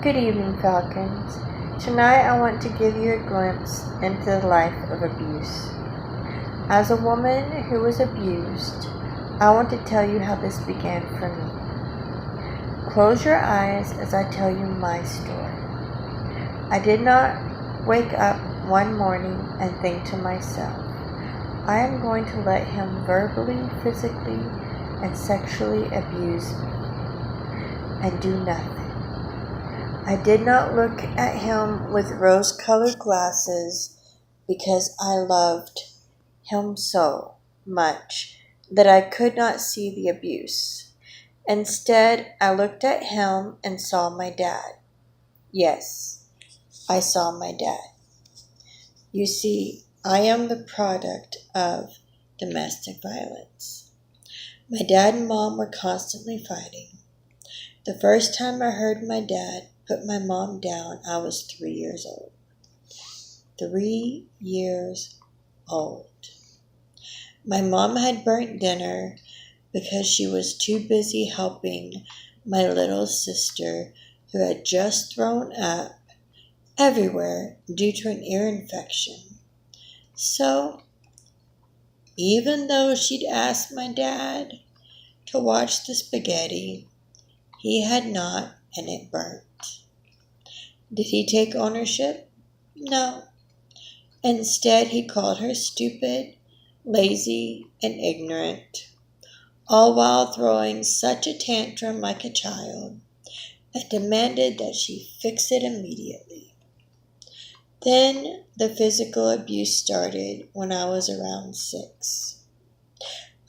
Good evening, Falcons. Tonight I want to give you a glimpse into the life of abuse. As a woman who was abused, I want to tell you how this began for me. Close your eyes as I tell you my story. I did not wake up one morning and think to myself, I am going to let him verbally, physically, and sexually abuse me and do nothing. I did not look at him with rose-colored glasses because I loved him so much that I could not see the abuse. Instead, I looked at him and saw my dad. Yes, I saw my dad. You see, I am the product of domestic violence. My dad and mom were constantly fighting. The first time I heard my dad put my mom down, I was 3 years old. 3 years old. My mom had burnt dinner because she was too busy helping my little sister who had just thrown up everywhere due to an ear infection. So, even though she'd asked my dad to watch the spaghetti, he had not, and it burnt. Did he take ownership? No. Instead, he called her stupid, lazy, and ignorant, all while throwing such a tantrum like a child, and demanded that she fix it immediately. Then the physical abuse started when I was around 6.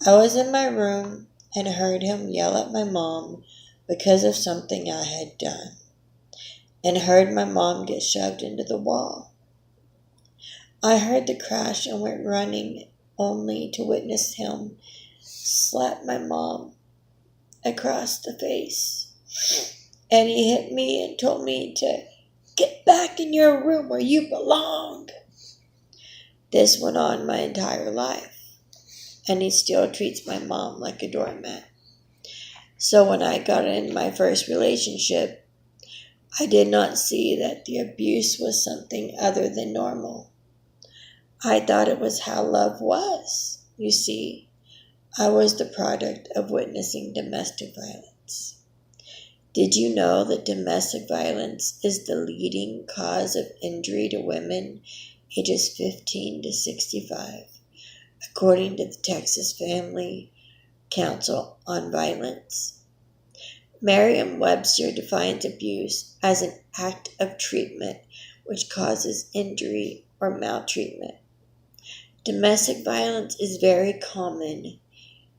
I was in my room and heard him yell at my mom because of something I had done, and heard my mom get shoved into the wall. I heard the crash and went running only to witness him slap my mom across the face. And he hit me and told me to get back in your room where you belong. This went on my entire life, and he still treats my mom like a doormat. So when I got in my first relationship, I did not see that the abuse was something other than normal. I thought it was how love was. You see, I was the product of witnessing domestic violence. Did you know that domestic violence is the leading cause of injury to women ages 15 to 65, according to the Texas Family Council on Violence? Merriam-Webster defines abuse as an act of treatment which causes injury or maltreatment. Domestic violence is very common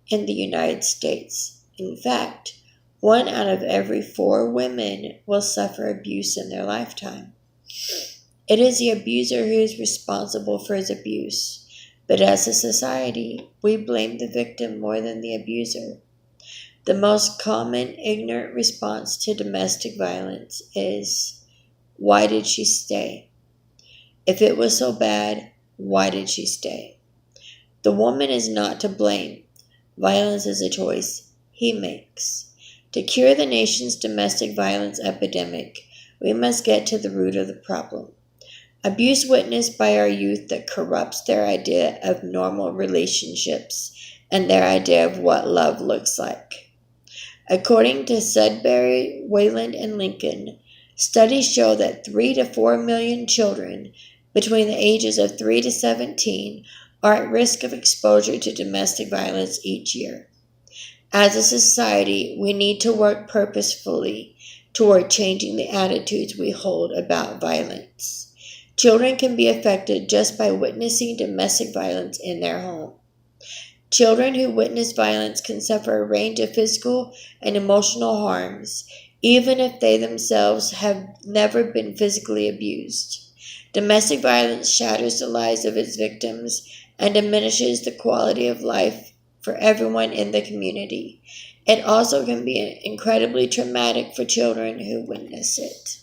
in the United States. In fact, 1 out of every 4 women will suffer abuse in their lifetime. It is the abuser who is responsible for his abuse, but as a society, we blame the victim more than the abuser. The most common ignorant response to domestic violence is, why did she stay? If it was so bad, why did she stay? The woman is not to blame. Violence is a choice he makes. To cure the nation's domestic violence epidemic, we must get to the root of the problem. Abuse witnessed by our youth that corrupts their idea of normal relationships and their idea of what love looks like. According to Sudbury, Wayland, and Lincoln, studies show that 3 to 4 million children between the ages of 3 to 17 are at risk of exposure to domestic violence each year. As a society, we need to work purposefully toward changing the attitudes we hold about violence. Children can be affected just by witnessing domestic violence in their home. Children who witness violence can suffer a range of physical and emotional harms, even if they themselves have never been physically abused. Domestic violence shatters the lives of its victims and diminishes the quality of life for everyone in the community. It also can be incredibly traumatic for children who witness it.